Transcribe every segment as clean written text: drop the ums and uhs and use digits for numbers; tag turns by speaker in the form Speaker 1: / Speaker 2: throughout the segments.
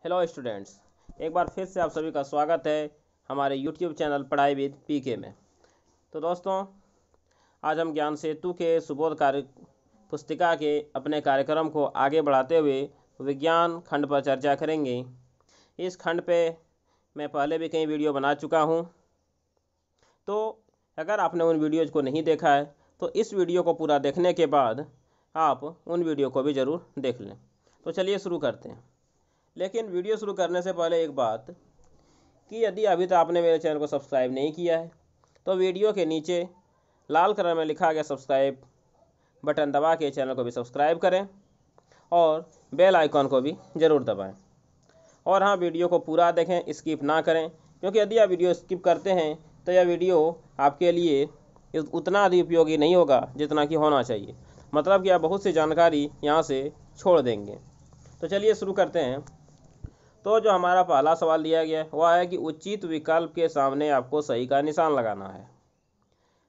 Speaker 1: Hello students, एक बार फिर से आप सभी का स्वागत है हमारे यूट्यूब चैनल पढ़ाई विद पीके में। तो दोस्तों, आज हम ज्ञान सेतु के सुबोध कार्य पुस्तिका के अपने कार्यक्रम को आगे बढ़ाते हुए विज्ञान खंड पर चर्चा करेंगे। इस खंड पे मैं पहले भी कई वीडियो बना चुका हूँ, तो अगर आपने उन वीडियोज़ को नहीं देखा है तो इस वीडियो को पूरा देखने के बाद आप उन वीडियो को भी ज़रूर देख लें। तो चलिए शुरू करते हैं। लेकिन वीडियो शुरू करने से पहले एक बात कि यदि अभी तक आपने मेरे चैनल को सब्सक्राइब नहीं किया है तो वीडियो के नीचे लाल कलर में लिखा गया सब्सक्राइब बटन दबा के चैनल को भी सब्सक्राइब करें और बेल आइकॉन को भी ज़रूर दबाएं। और हाँ, वीडियो को पूरा देखें, स्किप ना करें, क्योंकि यदि आप वीडियो स्किप करते हैं तो यह वीडियो आपके लिए उतना अधिक उपयोगी नहीं होगा जितना कि होना चाहिए। मतलब कि आप बहुत सी जानकारी यहाँ से छोड़ देंगे। तो चलिए शुरू करते हैं। तो जो हमारा पहला सवाल दिया गया है वह है कि उचित विकल्प के सामने आपको सही का निशान लगाना है।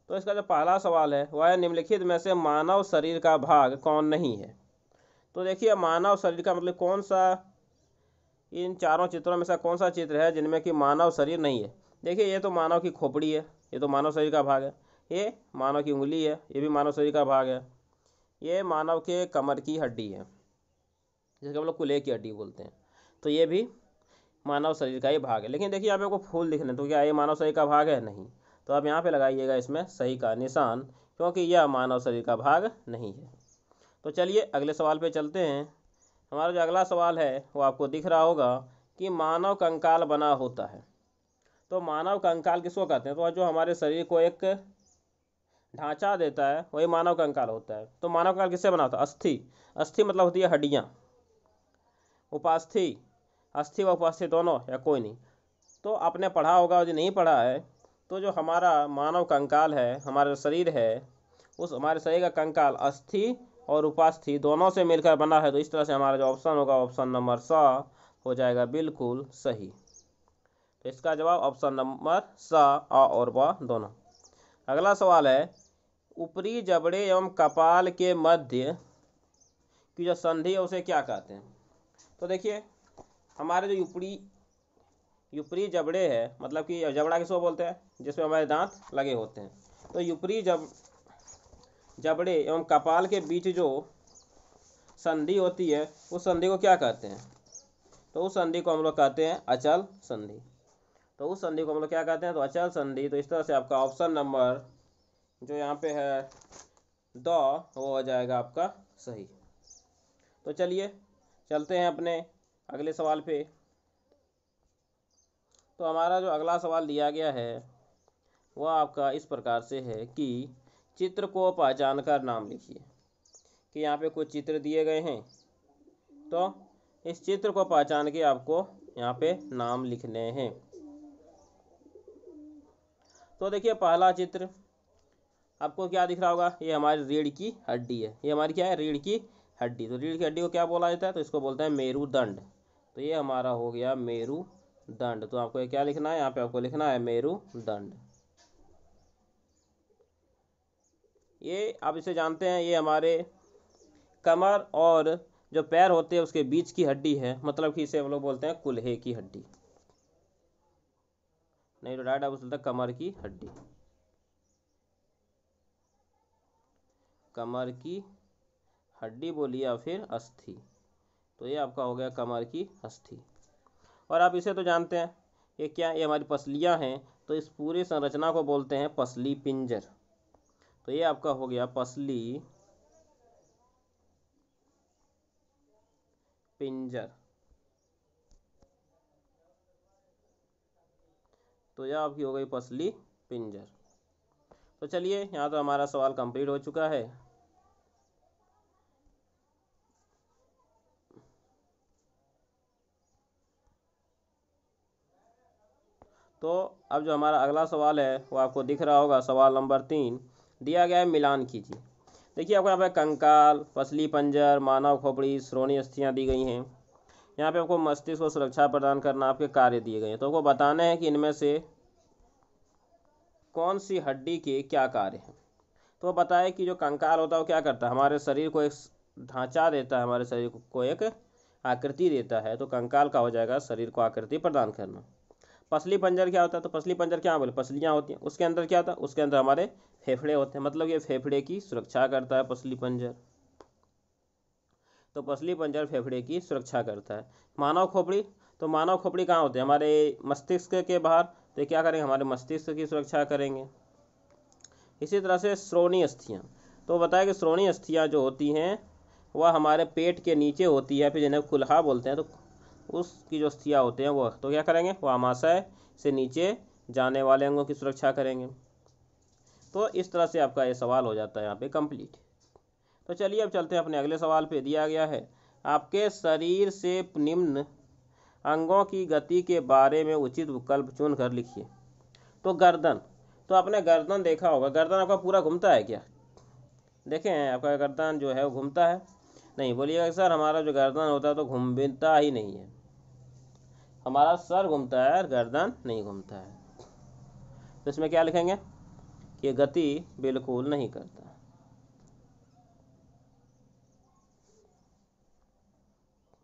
Speaker 1: तो इसका जो पहला सवाल है वह है निम्नलिखित में से मानव शरीर का भाग कौन नहीं है। तो देखिए, मानव शरीर का मतलब कौन सा, इन चारों चित्रों में से कौन सा चित्र है जिनमें कि मानव शरीर नहीं है। देखिए, ये तो मानव की खोपड़ी है, ये तो मानव शरीर का भाग है। ये मानव की उंगली है, ये भी मानव शरीर का भाग है। ये मानव के कमर की हड्डी है, जिसको हम लोग कुल्हे की हड्डी बोलते हैं। तो ये भी मानव शरीर का ही भाग है। लेकिन देखिए, यहाँ पे आपको फूल दिखने, तो क्या ये मानव शरीर का भाग है? नहीं। तो आप यहाँ पे लगाइएगा इसमें सही का निशान, क्योंकि यह मानव शरीर का भाग नहीं है। तो चलिए अगले सवाल पे चलते हैं। हमारा जो अगला सवाल है वो आपको दिख रहा होगा कि मानव कंकाल बना होता है। तो मानव कंकाल किसको कहते हैं? तो जो हमारे शरीर को एक ढांचा देता है वही मानव कंकाल होता है। तो मानव कंकाल किससे बना होता है? अस्थि। अस्थि मतलब होती है हड्डियाँ। उपास्थि, अस्थि व उपास्थि दोनों, या कोई नहीं। तो आपने पढ़ा होगा, यदि नहीं पढ़ा है तो जो हमारा मानव कंकाल है, हमारा शरीर है, उस हमारे शरीर का कंकाल अस्थि और उपास्थि दोनों से मिलकर बना है। तो इस तरह से हमारा जो ऑप्शन होगा, ऑप्शन नंबर स हो जाएगा बिल्कुल सही। तो इसका जवाब ऑप्शन नंबर स, अ और ब दोनों। अगला सवाल है ऊपरी जबड़े एवं कपाल के मध्य की जो संधि है उसे क्या कहते हैं? तो देखिए, हमारे जो ऊपरी जबड़े है, मतलब कि जबड़ा किसको बोलते हैं? जिसमें हमारे दांत लगे होते हैं। तो ऊपरी जबड़े एवं कपाल के बीच जो संधि होती है उस संधि को क्या कहते हैं? तो उस संधि को हम लोग कहते हैं अचल संधि। तो उस संधि को हम लोग क्या कहते हैं? तो अचल संधि। तो इस तरह से आपका ऑप्शन नंबर जो यहाँ पे है द, वो हो जाएगा आपका सही। तो चलिए चलते हैं अपने अगले सवाल पे। तो हमारा जो अगला सवाल दिया गया है वह आपका इस प्रकार से है कि चित्र को पहचान कर नाम लिखिए। कि यहाँ पे कुछ चित्र दिए गए हैं, तो इस चित्र को पहचान के आपको यहाँ पे नाम लिखने हैं। तो देखिए, पहला चित्र आपको क्या दिख रहा होगा? ये हमारी रीढ़ की हड्डी है। ये हमारी क्या है? रीढ़ की हड्डी। तो रीढ़ की हड्डी को क्या बोला जाता है? तो इसको बोलते हैं मेरुदंड। तो ये हमारा हो गया मेरुदंड। तो आपको ये क्या लिखना है? यहाँ पे आपको लिखना है मेरुदंड। ये आप इसे जानते हैं, ये हमारे कमर और जो पैर होते हैं उसके बीच की हड्डी है। मतलब कि इसे हम लोग बोलते हैं कुल्हे की हड्डी। नहीं तो डायरेक्ट आप बोलते हैं कमर की हड्डी। कमर की हड्डी बोलिए या फिर अस्थि। तो ये आपका हो गया कमर की अस्थि। और आप इसे तो जानते हैं, ये क्या, ये हमारी पसलियाँ हैं। तो इस पूरी संरचना को बोलते हैं पसली पिंजर। तो ये आपका हो गया पसली पिंजर। तो यह आपकी हो गई पसली पिंजर। तो चलिए, यहाँ तो हमारा सवाल कंप्लीट हो चुका है। तो अब जो हमारा अगला सवाल है वो आपको दिख रहा होगा, सवाल नंबर 3 दिया गया है, मिलान कीजिए। देखिए, आपको यहाँ पे कंकाल, पसली पंजर, मानव खोपड़ी, श्रोणि अस्थियाँ दी गई हैं। यहाँ पे आपको मस्तिष्क को सुरक्षा प्रदान करना आपके कार्य दिए गए हैं। तो आपको बताना है कि इनमें से कौन सी हड्डी के क्या कार्य हैं। तो बताए कि जो कंकाल होता है वो क्या करता है? हमारे शरीर को एक ढांचा देता है, हमारे शरीर को एक आकृति देता है तो कंकाल का हो जाएगा शरीर को आकृति प्रदान करना। पसली पंजर क्या होता है? तो पसली पंजर क्या बोले? पसलियाँ होती हैं, उसके अंदर क्या होता है? उसके अंदर हमारे फेफड़े होते हैं, मतलब ये फेफड़े की सुरक्षा करता है पसली पंजर। तो पसली पंजर फेफड़े की सुरक्षा करता है। मानव खोपड़ी, तो मानव खोपड़ी कहाँ होते हैं? हमारे मस्तिष्क के बाहर, तो क्या करेंगे? हमारे मस्तिष्क की सुरक्षा करेंगे। इसी तरह से श्रोणीय अस्थियाँ, तो बताया कि श्रोणीय अस्थियाँ जो होती हैं वह हमारे पेट के नीचे होती है, फिर जिन्हें कुल्हा बोलते हैं, तो उसकी जो अस्थियाँ होते हैं वो तो क्या करेंगे? वो आमाशय से नीचे जाने वाले अंगों की सुरक्षा करेंगे। तो इस तरह से आपका ये सवाल हो जाता है यहाँ पे कंप्लीट। तो चलिए अब चलते हैं अपने अगले सवाल पे। दिया गया है आपके शरीर से निम्न अंगों की गति के बारे में उचित विकल्प चुन कर लिखिए। तो गर्दन, तो आपने गर्दन देखा होगा, गर्दन आपका पूरा घूमता है क्या? देखें आपका गर्दन जो है वो घूमता है? नहीं। बोलिएगा सर हमारा जो गर्दन होता है तो घूमता ही नहीं है, हमारा सर घूमता है, गर्दन नहीं घूमता है। तो इसमें क्या लिखेंगे कि गति बिल्कुल नहीं करता।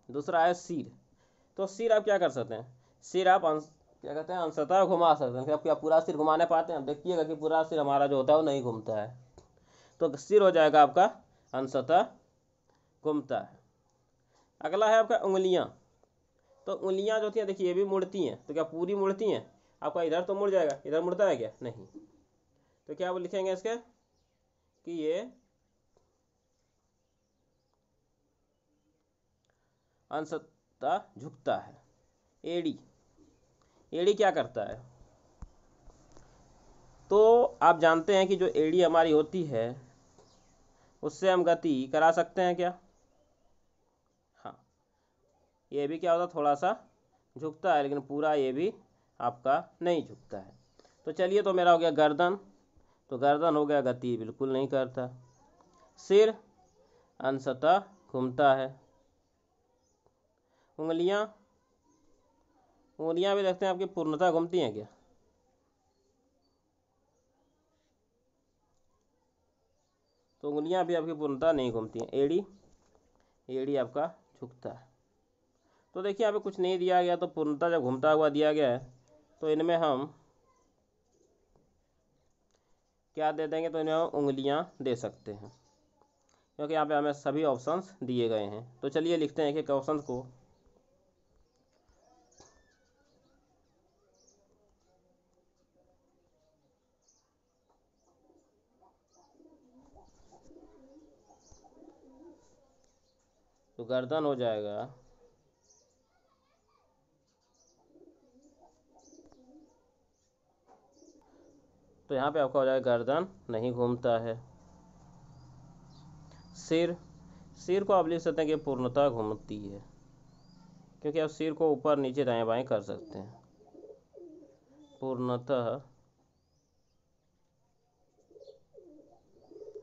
Speaker 1: दूसरा है सिर, तो सिर आप क्या कर सकते हैं? सिर आप क्या कहते हैं? अंशतः घुमा सकते हैं। आप क्या पूरा सिर घुमाने पाते हैं? आप देखिएगा कि पूरा सिर हमारा जो होता है वो नहीं घूमता है, तो सिर हो जाएगा आपका अंशतः घूमता है। अगला है आपका उंगलियां, तो उंगलियां जो होती हैं देखिए ये भी मुड़ती हैं, तो क्या पूरी मुड़ती हैं? आपका इधर तो मुड़ जाएगा, इधर मुड़ता है क्या? नहीं। तो क्या वो लिखेंगे इसके कि ये अंशतः झुकता है। एड़ी, एड़ी क्या करता है? तो आप जानते हैं कि जो एड़ी हमारी होती है उससे हम गति करा सकते हैं क्या? हाँ, ये भी क्या होता है? थोड़ा सा झुकता है, लेकिन पूरा ये भी आपका नहीं झुकता है। तो चलिए, तो मेरा हो गया गर्दन, तो गर्दन हो गया गति बिल्कुल नहीं करता। सिर अंशतः घूमता है। उंगलियां, उंगलियां भी देखते हैं आपकी पूर्णतः घूमती हैं क्या? तो उंगलियां भी आपकी पूर्णतः नहीं घूमती हैं। एड़ी, एड़ी आपका झुकता है। तो देखिए यहाँ पे कुछ नहीं दिया गया, तो पूर्णतः जब घूमता हुआ दिया गया है तो इनमें हम क्या दे देंगे? तो इनमें हम उंगलियां दे सकते हैं, क्योंकि यहाँ पे हमें सभी ऑप्शंस दिए गए हैं। तो चलिए लिखते हैं एक एक ऑप्शन को। तो गर्दन हो जाएगा तो यहाँ पे आपका हो जाएगा गर्दन नहीं घूमता है। सिर, सिर को आप लिख सकते हैं कि पूर्णतः घूमती है, क्योंकि आप सिर को ऊपर नीचे दाएं बाएं कर सकते हैं। पूर्णतः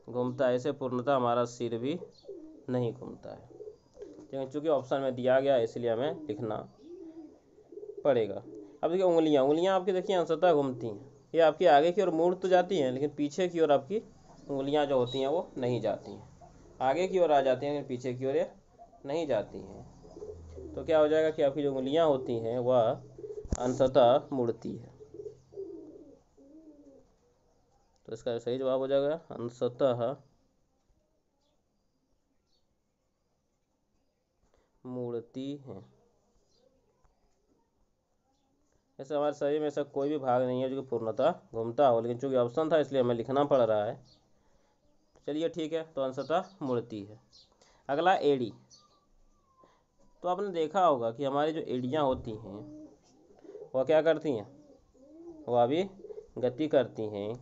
Speaker 1: घूमता है, ऐसे पूर्णतः हमारा सिर भी नहीं घूमता है, लेकिन चूंकि ऑप्शन में दिया गया इसलिए हमें लिखना पड़ेगा। अब देखिए उंगलियां, उंगलियां आपकी देखिए अंशतः घूमती हैं, ये आपकी आगे की ओर मुड़ तो जाती हैं, लेकिन पीछे की ओर आपकी उंगलियां जो होती हैं वो नहीं जाती हैं। आगे की ओर आ जाती हैं लेकिन पीछे की ओर नहीं जाती हैं। तो क्या हो जाएगा कि आपकी जो उंगलियां होती हैं वह अंशतः मुड़ती है। तो इसका सही जवाब हो जाएगा अंशतः मुड़ती हैं। ऐसे हमारे शरीर में ऐसा कोई भी भाग नहीं है जो कि पूर्णतः घूमता हो, लेकिन चूंकि ऑप्शन था इसलिए हमें लिखना पड़ रहा है। चलिए ठीक है, तो अंशतः मुड़ती है। अगला एड़ी, तो आपने देखा होगा कि हमारी जो एड़ियाँ होती हैं वह क्या करती हैं? वह भी गति करती हैं।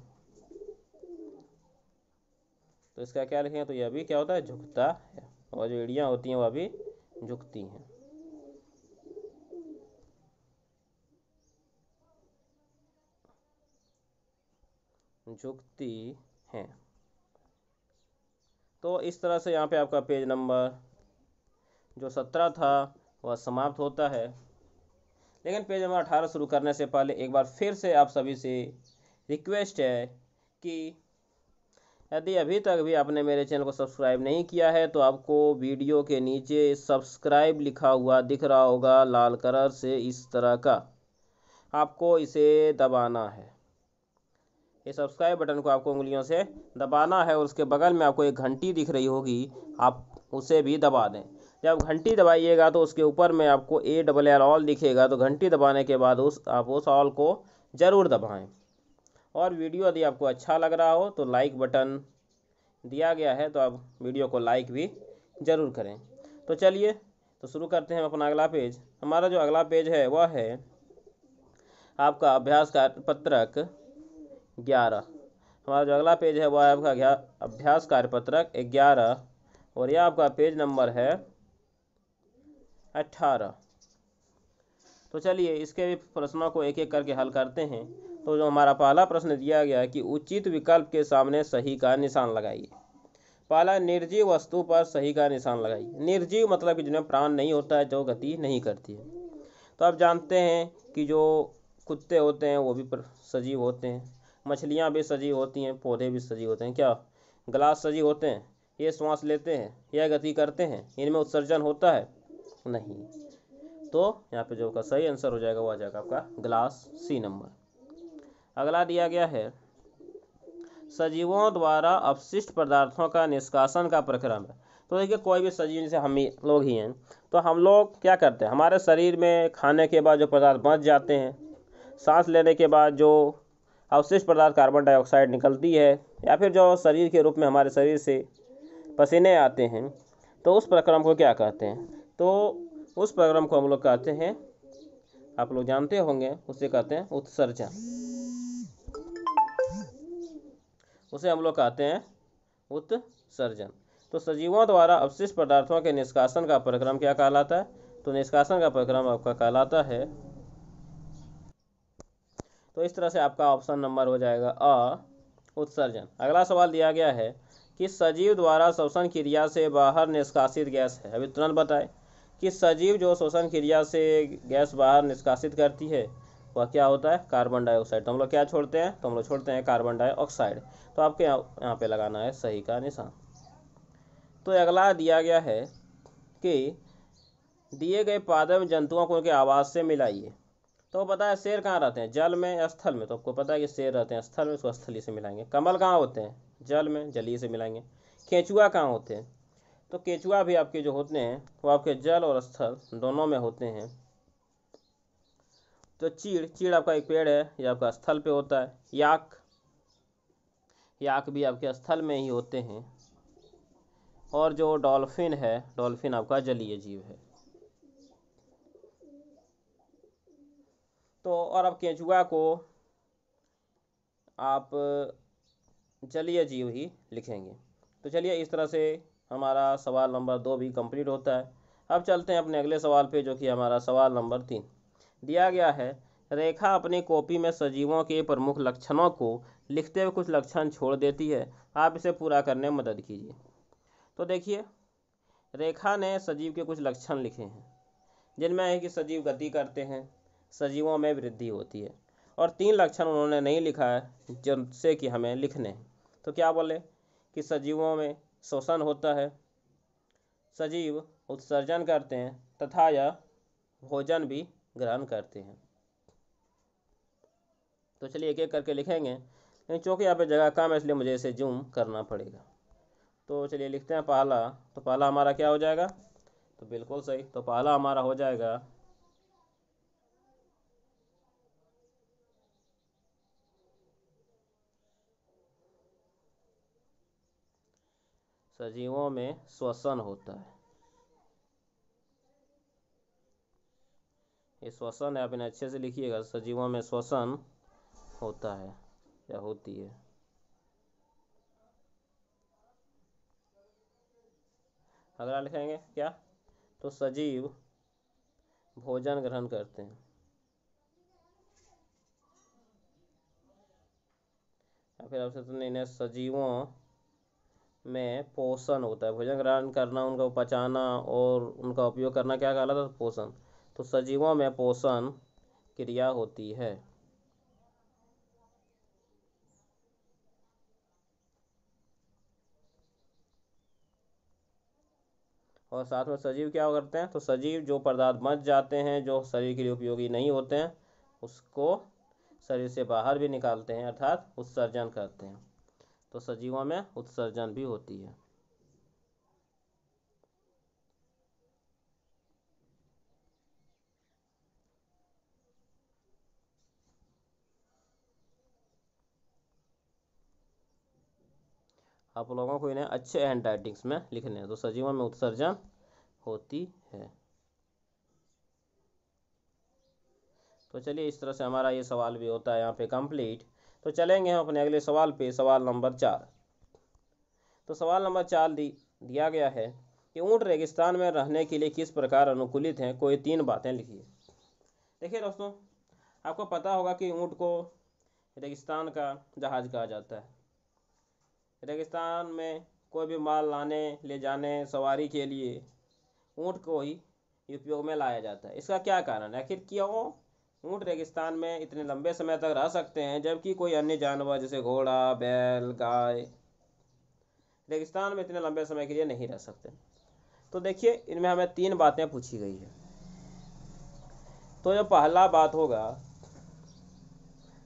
Speaker 1: तो इसका क्या लिखेंगे? तो यह भी क्या होता है? झुकता है। और जो एड़ियाँ होती हैं वह भी झुकती हैं। झुकती हैं। तो इस तरह से यहाँ पे आपका पेज नंबर जो 17 था वह समाप्त होता है। लेकिन पेज नंबर 18 शुरू करने से पहले एक बार फिर से आप सभी से रिक्वेस्ट है कि यदि अभी तक भी आपने मेरे चैनल को सब्सक्राइब नहीं किया है तो आपको वीडियो के नीचे सब्सक्राइब लिखा हुआ दिख रहा होगा लाल कलर से, इस तरह का आपको इसे दबाना है। ये सब्सक्राइब बटन को आपको उंगलियों से दबाना है और उसके बगल में आपको एक घंटी दिख रही होगी, आप उसे भी दबा दें। जब घंटी दबाइएगा तो उसके ऊपर में आपको ALL ऑल दिखेगा, तो घंटी दबाने के बाद आप उस ऑल को ज़रूर दबाएं। और वीडियो यदि आपको अच्छा लग रहा हो तो लाइक बटन दिया गया है, तो आप वीडियो को लाइक भी ज़रूर करें। तो चलिए तो शुरू करते हैं अपना अगला पेज। हमारा जो अगला पेज है वह है आपका अभ्यास का पत्रक 11। हमारा जो अगला पेज है वह है आपका अभ्यास कार्यपत्रक 11 और यह आपका पेज नंबर है 18। तो चलिए इसके भी प्रश्नों को एक एक करके हल करते हैं। तो जो हमारा पहला प्रश्न दिया गया है कि उचित विकल्प के सामने सही का निशान लगाइए। पहला, निर्जीव वस्तु पर सही का निशान लगाइए। निर्जीव मतलब कि जिनमें प्राण नहीं होता है, जो गति नहीं करती है। तो आप जानते हैं कि जो कुत्ते होते हैं वो भी सजीव होते हैं, मछलियाँ भी सजीव होती हैं, पौधे भी सजीव होते हैं। क्या ग्लास सजीव होते हैं? ये श्वास लेते हैं, यह गति करते हैं, इनमें उत्सर्जन होता है? नहीं। तो यहाँ पे जो का सही आंसर हो जाएगा वो आ जाएगा आपका ग्लास, C नंबर। अगला दिया गया है सजीवों द्वारा अपशिष्ट पदार्थों का निष्कासन का प्रक्रम है। तो देखिए कोई भी सजीव, जैसे हम लोग ही हैं, तो हम लोग क्या करते हैं, हमारे शरीर में खाने के बाद जो पदार्थ बच जाते हैं, सांस लेने के बाद जो अवशिष्ट पदार्थ कार्बन डाइऑक्साइड निकलती है, या फिर जो शरीर के रूप में हमारे शरीर से पसीने आते हैं, तो उस प्रक्रम को क्या कहते हैं? तो उस प्रक्रम को हम लोग कहते हैं, आप लोग जानते होंगे, उसे कहते हैं उत्सर्जन। उसे हम लोग कहते हैं उत्सर्जन। तो सजीवों द्वारा अपशिष्ट पदार्थों के निष्कासन का प्रक्रम क्या कहलाता है? तो निष्कासन का प्रक्रम आपका कहलाता है, तो इस तरह से आपका ऑप्शन नंबर हो जाएगा अ, उत्सर्जन। अगला सवाल दिया गया है कि सजीव द्वारा श्वसन क्रिया से बाहर निष्कासित गैस है। अभी तुरंत बताएं कि सजीव जो श्वसन क्रिया से गैस बाहर निष्कासित करती है वह क्या होता है? Carbon dioxide. तो हम लोग क्या छोड़ते हैं? तो हम लोग छोड़ते हैं कार्बन डाइऑक्साइड। तो आपके यहाँ पे लगाना है सही का निशान। तो अगला दिया गया है कि दिए गए पादप जंतुओं को उनके आवास से मिलाइए। तो पता है शेर कहाँ रहते हैं? जल में या स्थल में? तो आपको पता है कि शेर रहते हैं स्थल में, उसको स्थलीय से मिलाएंगे। कमल कहाँ होते हैं? जल में, जलीय से मिलाएंगे। केंचुआ कहाँ होते हैं? तो केंचुआ भी आपके जो होते हैं वो आपके जल और स्थल दोनों में होते हैं। तो चीड़, चीड़ आपका एक पेड़ है, ये आपका स्थल पे होता है। याक, याक भी आपके स्थल में ही होते हैं। और जो डॉल्फिन है, डॉल्फिन आपका जलीय जीव है। तो और अब केंचुआ को आप जलीय जीव ही लिखेंगे। तो चलिए इस तरह से हमारा सवाल नंबर 2 भी कंप्लीट होता है। अब चलते हैं अपने अगले सवाल पे, जो कि हमारा सवाल नंबर 3 दिया गया है। रेखा अपनी कॉपी में सजीवों के प्रमुख लक्षणों को लिखते हुए कुछ लक्षण छोड़ देती है, आप इसे पूरा करने में मदद कीजिए। तो देखिए रेखा ने सजीव के कुछ लक्षण लिखे हैं, जिनमें है कि सजीव गति करते हैं, सजीवों में वृद्धि होती है, और 3 लक्षण उन्होंने नहीं लिखा है जिनसे कि हमें लिखने हैं। तो क्या बोले कि सजीवों में श्वसन होता है, सजीव उत्सर्जन करते हैं तथा यह भोजन भी ग्रहण करते हैं। तो चलिए एक एक करके लिखेंगे, लेकिन चूँकि यहाँ पे जगह कम है इसलिए मुझे इसे जूम करना पड़ेगा। तो चलिए लिखते हैं पहला। तो पहला हमारा क्या हो जाएगा? तो बिल्कुल सही, तो पहला हमारा हो जाएगा सजीवों में श्वसन होता है। ये श्वसन है, आप इन्हें अच्छे से लिखिएगा। सजीवों में श्वसन होता है या होती है। अगला लिखेंगे क्या? तो सजीव भोजन ग्रहण करते हैं, या फिर आपसे सुनिए इन्हें सजीवों में पोषण होता है। भोजन ग्रहण करना, उनका पचाना और उनका उपयोग करना क्या कहलाता है? पोषण। तो सजीवों में पोषण क्रिया होती है। और साथ में सजीव क्या करते हैं, तो सजीव जो पदार्थ बच जाते हैं जो शरीर के लिए उपयोगी नहीं होते हैं उसको शरीर से बाहर भी निकालते हैं, अर्थात उत्सर्जन करते हैं। तो सजीवों में उत्सर्जन भी होती है। आप लोगों को इन्हें अच्छे हैंड राइटिंग्स में लिखने हैं। तो सजीवों में उत्सर्जन होती है। तो चलिए, इस तरह से हमारा ये सवाल भी होता है यहाँ पे कंप्लीट। तो चलेंगे हम अपने अगले सवाल पे, सवाल नंबर 4। तो सवाल नंबर 4 दिया गया है कि ऊँट रेगिस्तान में रहने के लिए किस प्रकार अनुकूलित हैं, कोई 3 बातें लिखिए। देखिए दोस्तों, आपको पता होगा कि ऊँट को रेगिस्तान का जहाज कहा जाता है। रेगिस्तान में कोई भी माल लाने ले जाने सवारी के लिए ऊँट को ही उपयोग में लाया जाता है। इसका क्या कारण है, आखिर क्यों ऊँट रेगिस्तान में इतने लंबे समय तक रह सकते हैं जबकि कोई अन्य जानवर जैसे घोड़ा, बैल, गाय रेगिस्तान में इतने लंबे समय के लिए नहीं रह सकते। तो देखिए, इनमें हमें 3 बातें पूछी गई है। तो जो पहला बात होगा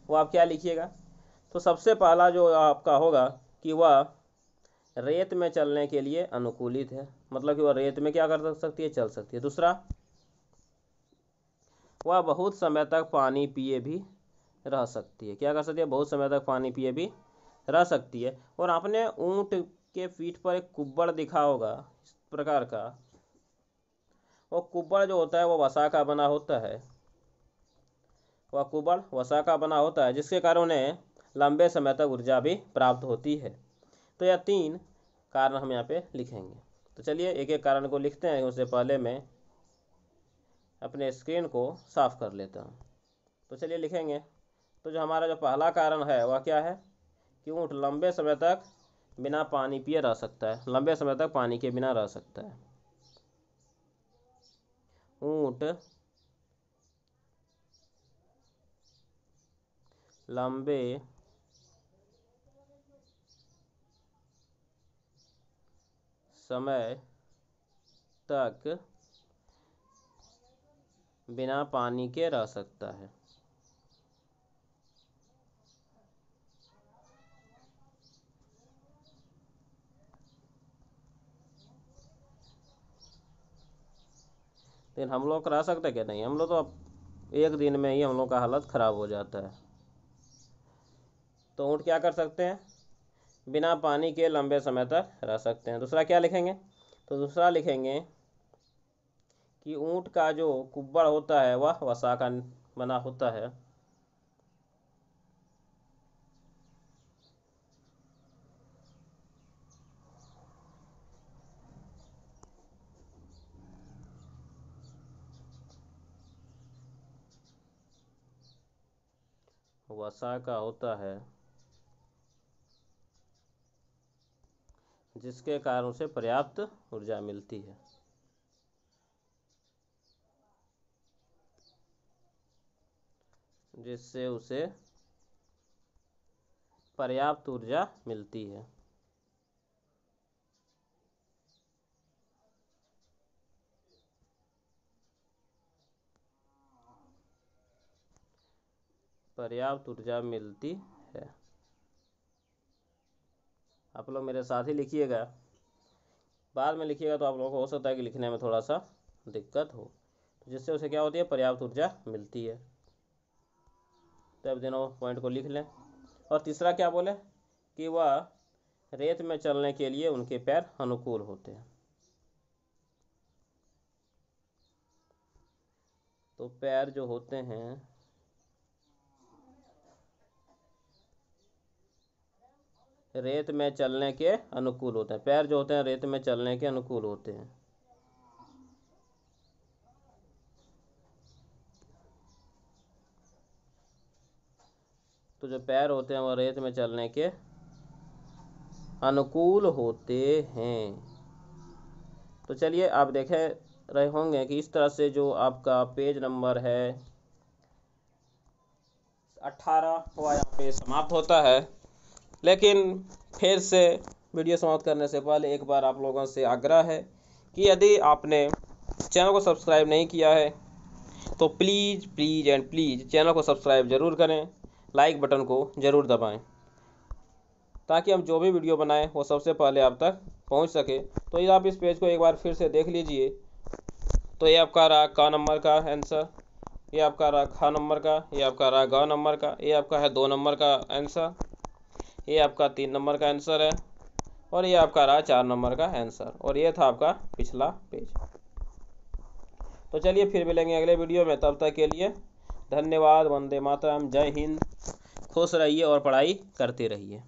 Speaker 1: वो आप क्या लिखिएगा, तो सबसे पहला जो आपका होगा कि वह रेत में चलने के लिए अनुकूलित है, मतलब कि वह रेत में क्या कर सकती है, चल सकती है। दूसरा, वह बहुत समय तक पानी पिए भी रह सकती है। क्या कर सकती है, बहुत समय तक पानी पिए भी रह सकती है। और आपने ऊँट के पीठ पर एक कुब्बड़ दिखा होगा इस प्रकार का, वो कुब्बड़ जो होता है वो वसा का बना होता है। वह कुब्बड़ वसा का बना होता है जिसके कारण उन्हें लंबे समय तक ऊर्जा भी प्राप्त होती है। तो यह 3 कारण हम यहाँ पे लिखेंगे। तो चलिए एक एक कारण को लिखते हैं। उससे पहले मैं अपने स्क्रीन को साफ कर लेता हूँ। तो चलिए लिखेंगे। तो जो हमारा जो पहला कारण है वह क्या है कि ऊँट लंबे समय तक बिना पानी पिए रह सकता है, लंबे समय तक पानी के बिना रह सकता है। ऊँट लंबे समय तक बिना पानी के रह सकता है। लेकिन हम लोग रह सकते क्या, नहीं, हम लोग तो अब एक दिन में ही हम लोग का हालत ख़राब हो जाता है। तो ऊँट क्या कर सकते हैं, बिना पानी के लंबे समय तक रह सकते हैं। दूसरा क्या लिखेंगे, तो दूसरा लिखेंगे कि ऊँट का जो कुब्बड़ होता है वह वसा का बना होता है। वसा का होता है जिसके कारण उसे पर्याप्त ऊर्जा मिलती है। जिससे उसे पर्याप्त ऊर्जा मिलती है। पर्याप्त ऊर्जा मिलती है। आप लोग मेरे साथ ही लिखिएगा, बाद में लिखिएगा तो आप लोगों को हो सकता है कि लिखने में थोड़ा सा दिक्कत हो। तो जिससे उसे क्या होती है, पर्याप्त ऊर्जा मिलती है। तो अब दोनों पॉइंट को लिख लें। और तीसरा क्या बोले कि वह रेत में चलने के लिए उनके पैर अनुकूल होते हैं। तो पैर जो होते हैं रेत में चलने के अनुकूल होते हैं। पैर जो होते हैं रेत में चलने के अनुकूल होते हैं। तो जो पैर होते हैं वो रेत में चलने के अनुकूल होते हैं। तो चलिए आप देखें रहे होंगे कि इस तरह से जो आपका पेज नंबर है 18 वह यहाँ पे समाप्त होता है। लेकिन फिर से वीडियो समाप्त करने से पहले एक बार आप लोगों से आग्रह है कि यदि आपने चैनल को सब्सक्राइब नहीं किया है तो please please and please channel को सब्सक्राइब ज़रूर करें, लाइक बटन को ज़रूर दबाएं ताकि हम जो भी वीडियो बनाएं वो सबसे पहले आप तक पहुंच सके। तो ये आप इस पेज को एक बार फिर से देख लीजिए। तो ये आपका रहा का नंबर का आंसर, ये आपका रहा खा नंबर का, ये आपका रहा ग नंबर का, ये आपका है 2 नंबर का आंसर, ये आपका 3 नंबर का आंसर है और ये आपका रहा 4 नंबर का आंसर। और ये था आपका पिछला पेज। तो चलिए फिर मिलेंगे अगले वीडियो में, तब तक के लिए धन्यवाद। वंदे मातरम, जय हिंद, खुश रहिए और पढ़ाई करते रहिए।